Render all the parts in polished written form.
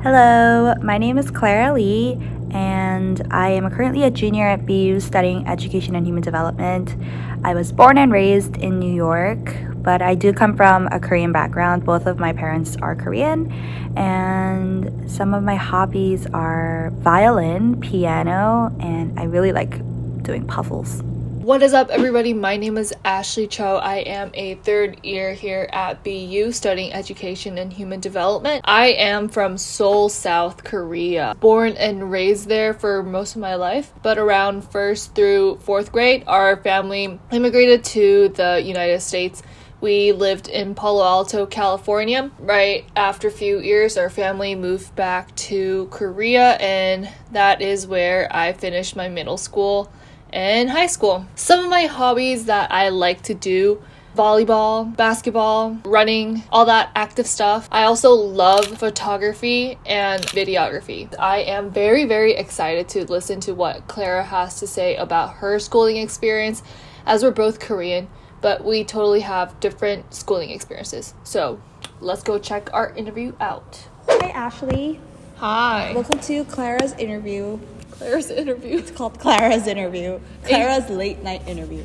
Hello, my name is Clara Lee, and I am currently a junior at BU studying education and human development. I was born and raised in New York, but I do come from a Korean background. Both of my parents are Korean, and some of my hobbies are violin, piano, and I really like doing puzzles. What is up, everybody? My name is Ashley Cho. I am a third year here at BU studying education and human development. I am from Seoul, South Korea. Born and raised there for most of my life, but around 1st through 4th grade, our family immigrated to the United States. We lived in Palo Alto, California. Right after a few years, our family moved back to Korea, and that is where I finished my middle school and high school. Some of my hobbies that I like to do: volleyball, basketball, running, all that active stuff. I also love photography and videography. I am very, very excited to listen to what Clara has to say about her schooling experience, as we're both Korean, but we totally have different schooling experiences. So let's go check our interview out. Hi, Ashley. Hi. Welcome to Clara's interview. Clara's interview. It's called Clara's interview. Clara's late night interview.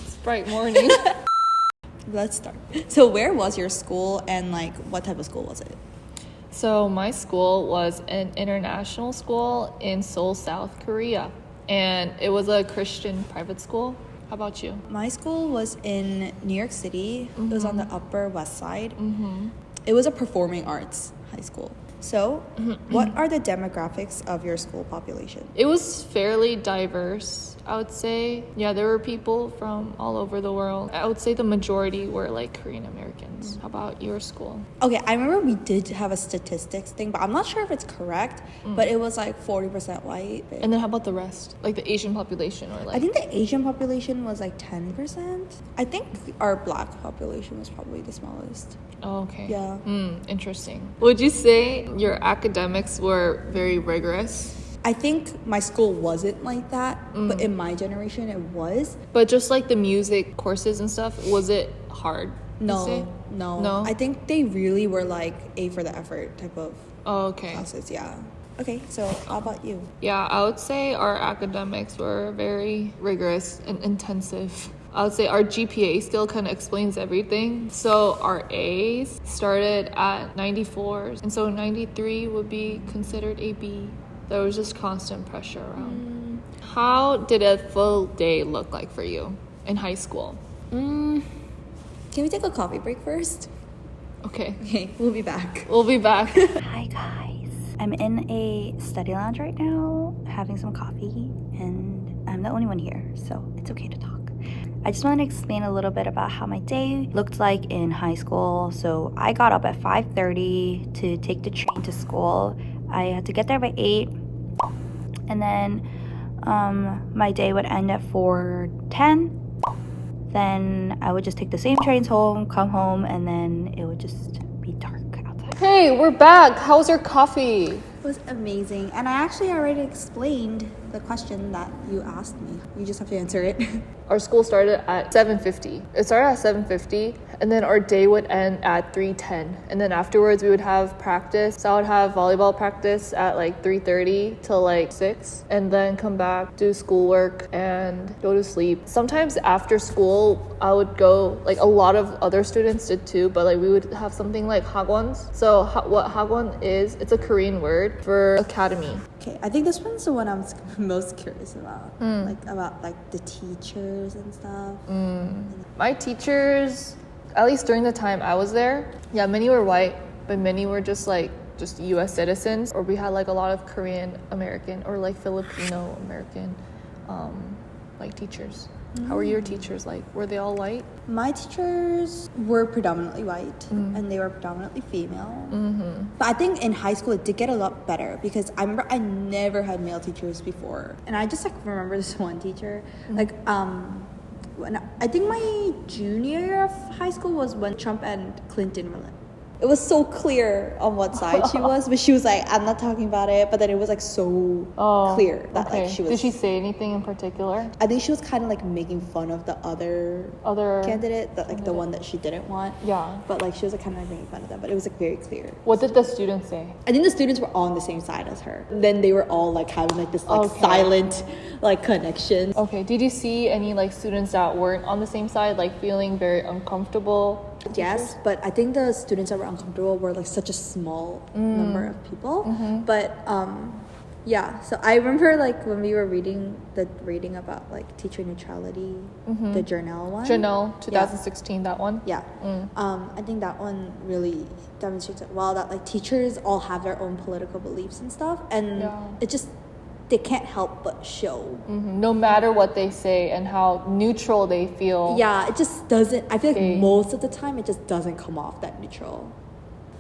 It's bright morning. Let's start. So where was your school, and what type of school was it? So my school was an international school in Seoul, South Korea, and it was a Christian private school. How about you? My school was in New York City. Mm-hmm. It was on the Upper West Side. Mm-hmm. It was a performing arts high school. So, what are the demographics of your school population? It was fairly diverse, I would say. Yeah, there were people from all over the world. I would say the majority were Korean Americans. How about your school? Okay, I remember we did have a statistics thing, but I'm not sure if it's correct, but it was 40% white. And then how about the rest? The Asian population, or I think the Asian population was 10%. I think our black population was probably the smallest. Oh, okay. Yeah. Interesting. Would you say your academics were very rigorous? I think my school wasn't like that, but in my generation it was. But just the music courses and stuff, was it hard? No. I think they really were A for the effort type of classes, yeah. Okay, so how about you? Yeah, I would say our academics were very rigorous and intensive. I would say our GPA still kind of explains everything. So our A's started at 94s, and so 93 would be considered a B. There was just constant pressure around. How did a full day look like for you in high school? Can we take a coffee break first? Okay, we'll be back. Hi guys. I'm in a study lounge right now, having some coffee, and I'm the only one here, so it's okay to talk. I just want to explain a little bit about how my day looked like in high school. So I got up at 5:30 to take the train to school. I had to get there by 8, and then my day would end at 4:10. Then I would just take the same trains home, come home, and then it would just be dark outside. Hey, we're back. How was your coffee? It was amazing, and I actually already explained the question that you asked me. You just have to answer it. Our school started at 7:50. It started at 7:50, and then our day would end at 3:10. And then afterwards, we would have practice. So I would have volleyball practice at 3:30 till 6, and then come back, do schoolwork, and go to sleep. Sometimes after school, I would go, a lot of other students did too, but we would have something like hagwons. So what hagwon is, it's a Korean word for academy. Okay, I think this one's the one I'm most curious about. About the teachers and stuff. My teachers, at least during the time I was there, yeah, many were white, but many were just US citizens, or we had a lot of Korean American or Filipino American teachers. How were your teachers like? Were they all white? My teachers were predominantly white, and they were predominantly female. But I think in high school it did get a lot better, because I remember I never had male teachers before, and I just remember this one teacher. When I think my junior year of high school was when Trump and Clinton were it was so clear on what side she was, but she was like, I'm not talking about it. But then it was like so clear that like she was. Did she say anything in particular? I think she was kind of like making fun of the other candidate, that like the one that she didn't want. Yeah. But like she was like kind of like making fun of them, but it was like very clear. What did the students say? I think the students were on the same side as her. Then they were all like having like this like silent like connection. Okay. Did you see any like students that weren't on the same side, like feeling very uncomfortable? Yes, but I think the students that were uncomfortable were like such a small number of people. But yeah, so I remember like when we were reading about like teacher neutrality, the journal one. Journal 2016, that one. Yeah. I think that one really demonstrates it well, that like teachers all have their own political beliefs and stuff, and it just, they can't help but show. No matter what they say and how neutral they feel. Yeah, it just doesn't, I feel like most of the time it just doesn't come off that neutral.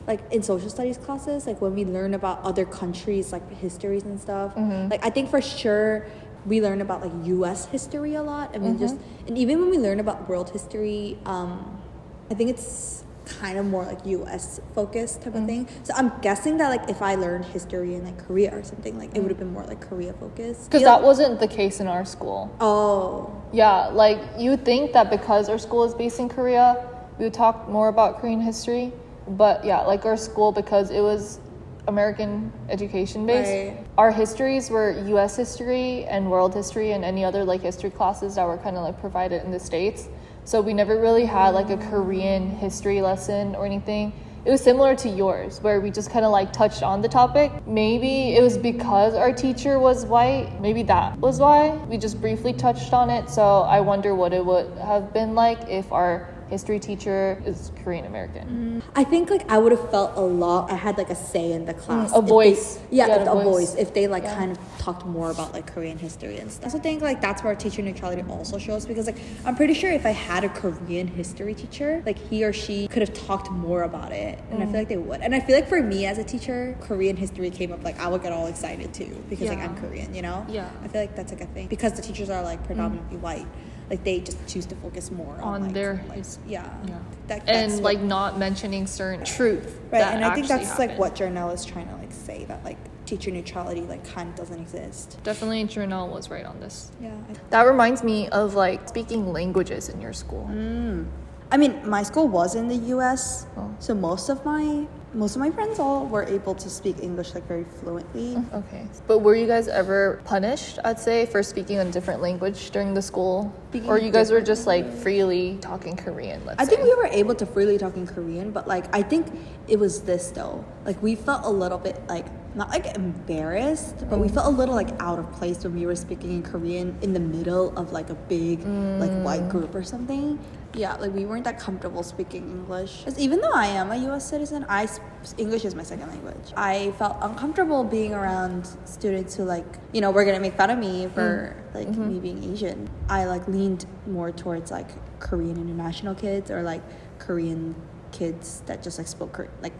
Like in social studies classes, like when we learn about other countries, like histories and stuff, like I think for sure we learn about like US history a lot, and and even when we learn about world history, I think it's kind of more like US focused type of thing. So I'm guessing that like if I learned history in like Korea or something, like it would have been more like Korea focused. Because that wasn't the case in our school. Oh. Yeah, like you would think that because our school is based in Korea, we would talk more about Korean history. But yeah, like our school, because it was American education based, our histories were US history and world history and any other like history classes that were kind of like provided in the States. So we never really had like a Korean history lesson or anything. It was similar to yours, where we just kind of like touched on the topic. Maybe it was because our teacher was white. Maybe that was why we just briefly touched on it. So I wonder what it would have been like if our history teacher is Korean American. I think like I would have felt a lot, I had like a say in the class. A voice. A voice. If they like kind of talked more about like Korean history and stuff. I also think like that's where teacher neutrality also shows, because like I'm pretty sure if I had a Korean history teacher, like he or she could have talked more about it, and I feel like they would. And I feel like for me as a teacher, Korean history came up, like I would get all excited too, because like I'm Korean, you know? Yeah. I feel like that's like a thing, because the teachers are like predominantly white. Like they just choose to focus more on like, their that's like not mentioning certain truth, right? And I think that's like what Journal is trying to like say, that like teacher neutrality like kind of doesn't exist. Definitely Journal was right on this. Yeah, that reminds me of like speaking languages in your school. I mean, my school was in the US, so most of my friends all were able to speak English like very fluently. Okay. But were you guys ever punished, I'd say, for speaking a different language during the school? Or you guys were just like freely talking Korean, let's say? I think we were able to freely talk in Korean, but like I think it was this though. Like we felt a little bit like, not like embarrassed, but we felt a little like out of place when we were speaking in Korean in the middle of like a big like white group or something. Yeah, like we weren't that comfortable speaking English. 'Cause even though I am a US citizen, English is my second language. I felt uncomfortable being around students who like, you know, were gonna make fun of me for like me being Asian. I like leaned more towards like Korean international kids, or like Korean kids that just like spoke like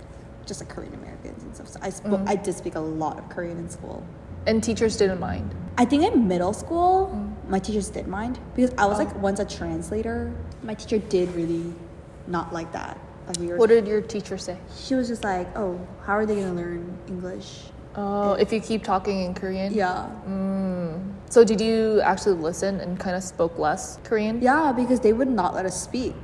just like Korean Americans and stuff. So I did speak a lot of Korean in school. And teachers didn't mind? I think in middle school, my teachers did mind, because I was like once a translator. My teacher did really not like that. Like what did your teacher say? She was just like, oh, how are they going to learn English? Oh, if you keep talking in Korean? Yeah. So did you actually listen and kind of spoke less Korean? Yeah, because they would not let us speak.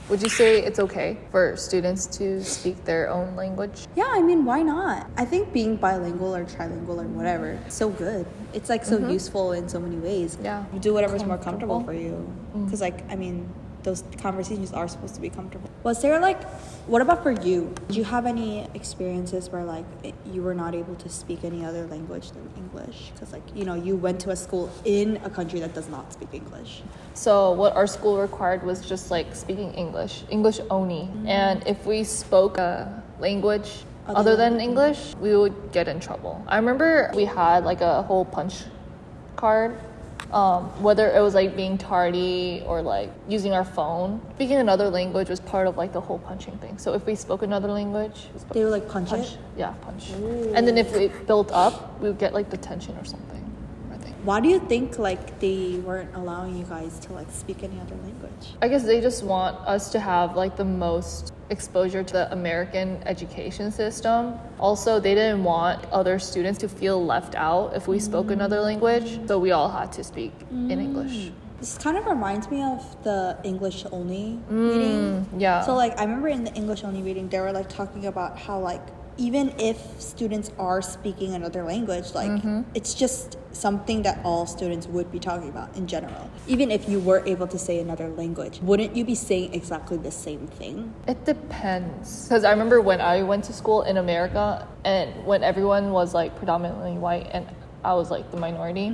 Would you say it's okay for students to speak their own language? Yeah, I mean, why not? I think being bilingual or trilingual or whatever, it's so good. It's like so useful in so many ways. Yeah. You do whatever's more comfortable for you. Because like, I mean, those conversations are supposed to be comfortable. Was there like, what about for you? Did you have any experiences where like you were not able to speak any other language than English? Because like, you know, you went to a school in a country that does not speak English. So what our school required was just like speaking English only. And if we spoke a language other than English, we would get in trouble. I remember we had like a whole punch card. Whether it was like being tardy or like using our phone, speaking another language was part of like the whole punching thing. So if we spoke another language, they would like punch it? Yeah, punch. Ooh. And then if it built up, we would get like detention or something, I think. Why do you think like they weren't allowing you guys to like speak any other language? I guess they just want us to have like the most exposure to the American education system. Also, they didn't want other students to feel left out if we spoke another language, so we all had to speak in English. This kind of reminds me of the English only reading. Yeah. So like I remember in the English only reading they were like talking about how like even if students are speaking another language, like it's just something that all students would be talking about in general. Even if you were able to say another language, wouldn't you be saying exactly the same thing? It depends. Because I remember when I went to school in America and when everyone was like predominantly white and I was like the minority,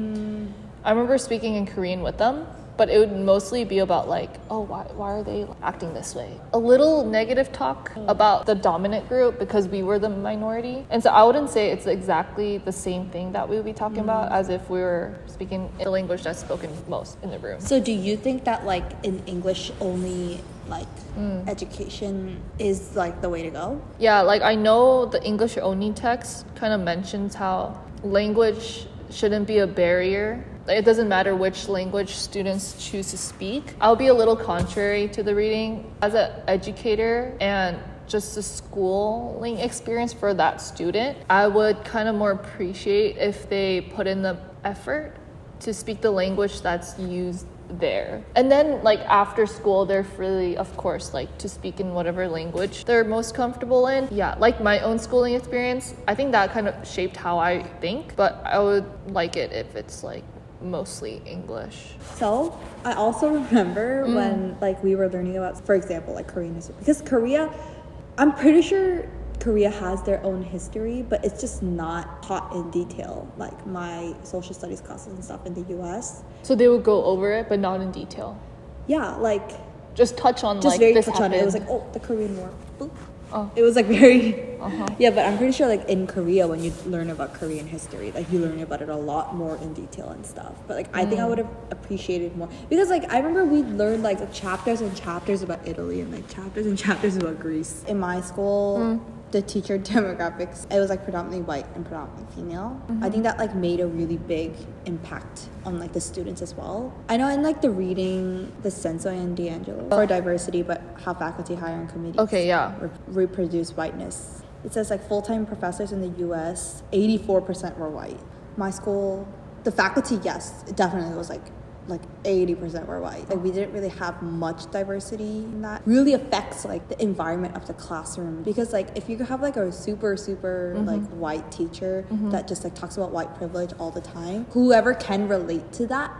I remember speaking in Korean with them. But it would mostly be about like, oh, why are they acting this way? A little negative talk about the dominant group because we were the minority. And so I wouldn't say it's exactly the same thing that we would be talking about as if we were speaking the language that's spoken most in the room. So do you think that like in English only like education is like the way to go? Yeah, like I know the English only text kind of mentions how language shouldn't be a barrier. It doesn't matter which language students choose to speak. I'll be a little contrary to the reading. As an educator and just a schooling experience for that student, I would kind of more appreciate if they put in the effort to speak the language that's used there. And then like after school, they're free, of course, like to speak in whatever language they're most comfortable in. Yeah, like my own schooling experience, I think that kind of shaped how I think, but I would like it if it's like mostly English. So I also remember when like we were learning about, for example, like Korean history, because Korea, I'm pretty sure Korea has their own history, but it's just not taught in detail like my social studies classes and stuff in the US. So they would go over it but not in detail. Yeah, like Just touch on just like very this touch on happened. it. It was like, oh, the Korean War. Boop. Oh. It was like very Uh-huh. yeah, but I'm pretty sure like in Korea when you learn about Korean history, like you learn about it a lot more in detail and stuff. But like I think I would have appreciated more because like I remember we learned like chapters and chapters about Italy and like chapters and chapters about Greece. In my school, the teacher demographics, it was like predominantly white and predominantly female. I think that like made a really big impact on like the students as well. I know in like the reading, the Sensoy and D'Angelo for diversity, but how faculty hiring committees Okay, yeah. reproduce whiteness. It says like full-time professors in the US, 84% were white. My school, the faculty, yes, it definitely was like 80% were white. Like we didn't really have much diversity in that. Really affects like the environment of the classroom because like if you have like a super like white teacher that just like talks about white privilege all the time, whoever can relate to that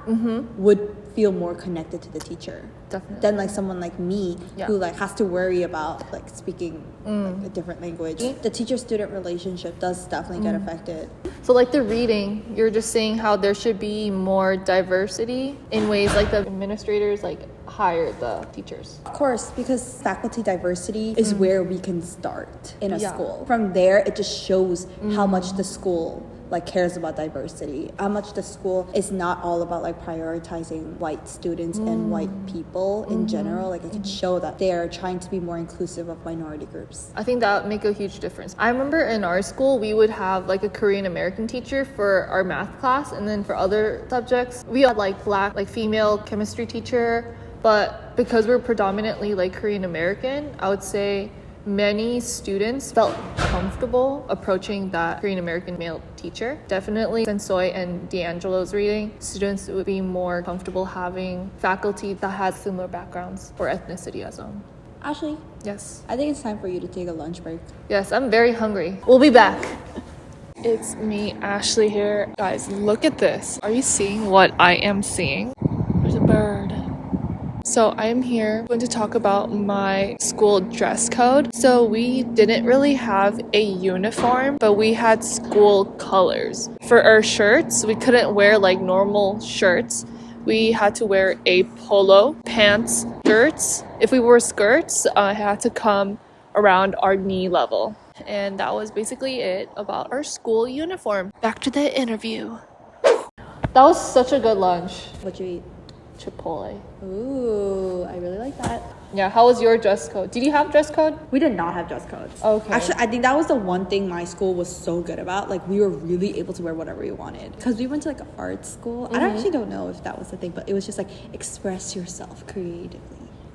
would feel more connected to the teacher. Definitely. Than like someone like me who like has to worry about like speaking like, a different language. The teacher-student relationship does definitely get affected. So like the reading, you're just saying how there should be more diversity in ways like the administrators like hire the teachers. Of course, because faculty diversity is where we can start in a school. From there, it just shows how much the school like cares about diversity, how much the school is not all about like prioritizing white students and white people in general. Like it could show that they are trying to be more inclusive of minority groups. I think that would make a huge difference. I remember in our school, we would have like a Korean American teacher for our math class, and then for other subjects, we had like black, like female chemistry teacher. But because we're predominantly like Korean American, I would say many students felt comfortable approaching that Korean American male teacher. Definitely Sensoy and D'Angelo's reading, students would be more comfortable having faculty that has similar backgrounds or ethnicity as them. Ashley, Yes. I think it's time for you to take a lunch break. Yes, I'm very hungry. We'll be back. It's me, Ashley here. Guys, look at this. Are you seeing what I am seeing? There's a bird. So I am here going to talk about my school dress code. So we didn't really have a uniform, but we had school colors. For our shirts, we couldn't wear like normal shirts. We had to wear a polo, pants, skirts. If we wore skirts, it had to come around our knee level. And that was basically it about our school uniform. Back to the interview. That was such a good lunch. What'd you eat? Chipotle. Ooh, I really like that. Yeah, how was your dress code? Did you have dress code? We did not have dress codes. Okay. Actually, I think that was the one thing my school was so good about. Like, we were really able to wear whatever we wanted. Because we went to like an art school. I actually don't know if that was the thing, but it was just like express yourself creatively.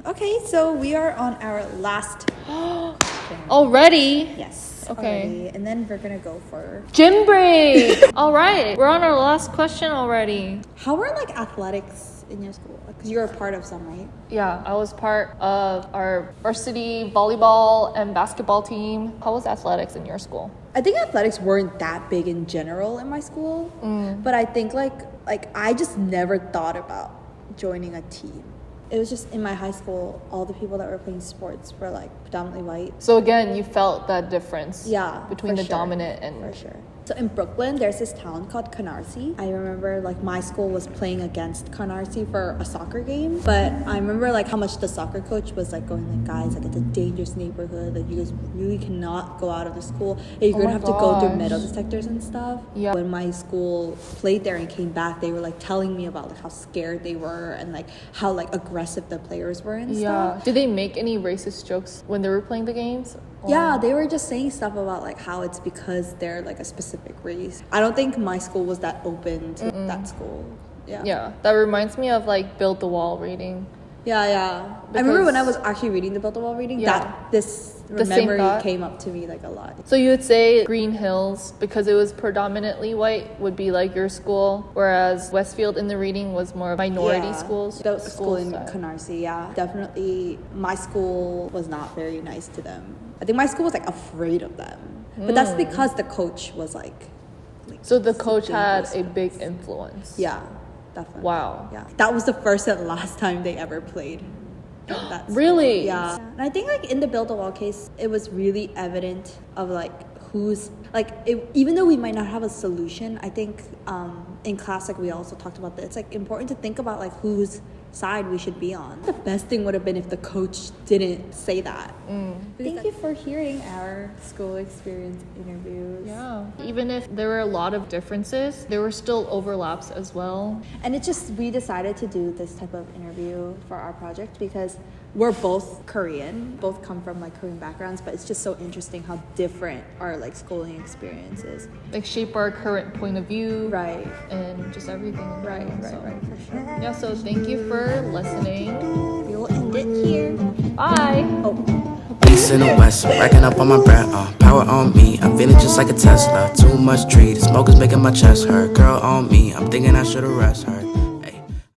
Okay, so we are on our last question. Already? Yes. Okay. Already. And then we're gonna go for Gym break! Alright, we're on our last question already. how were like athletics in your school? Because you're a part of some, right? Yeah, I was part of our varsity volleyball and basketball team. How was athletics in your school? I think athletics weren't that big in general in my school, but I think like I just never thought about joining a team. It was just in my high school, all the people that were playing sports were like predominantly white. So again, you felt that difference between for the sure. dominant and... For sure. So in Brooklyn, there's this town called Canarsie. I remember like my school was playing against Canarsie for a soccer game. But I remember like how much the soccer coach was like going like, guys, like it's a dangerous neighborhood. Like you guys really cannot go out of the school. Like, you're gonna have to go through metal detectors and stuff. Yeah. When my school played there and came back, they were like telling me about like how scared they were and like how like aggressive the players were and stuff. Did they make any racist jokes when they were playing the games? Yeah, they were just saying stuff about like how it's because they're like a specific race. I don't think my school was that open to that school. Yeah, that reminds me of like Build the Wall reading. Yeah. I remember when I was actually reading the Build the Wall reading, that this same memory thought came up to me like a lot. So you would say Green Hills, because it was predominantly white, would be like your school, whereas Westfield in the reading was more minority schools. The school in side. Canarsie, yeah. Definitely my school was not very nice to them. I think my school was like afraid of them. But that's because the coach was like so the coach had a big influence. Yeah, definitely. Wow. Yeah. That was the first and last time they ever played. Really? Yeah. And I think like in the Build a Wall case, it was really evident of like who's like even though we might not have a solution, I think in class like we also talked about that it's like important to think about like whose side we should be on. The best thing would have been if the coach didn't say that. Thank you for hearing our school experience interviews. Yeah. Even if there were a lot of differences, there were still overlaps as well. And it just, we decided to do this type of interview for our project because we're both Korean, both come from like Korean backgrounds, but it's just so interesting how different our like schooling experience is. Like shape our current point of view. Right. And just everything. Right, for sure. Yeah, so thank you for listening. We will end it here. Bye. East and the west, racking up on my breath, power on me, I'm feeling just like a Tesla. Too much tree, the smoke is making my chest hurt. Girl on me, I'm thinking I should've rest her.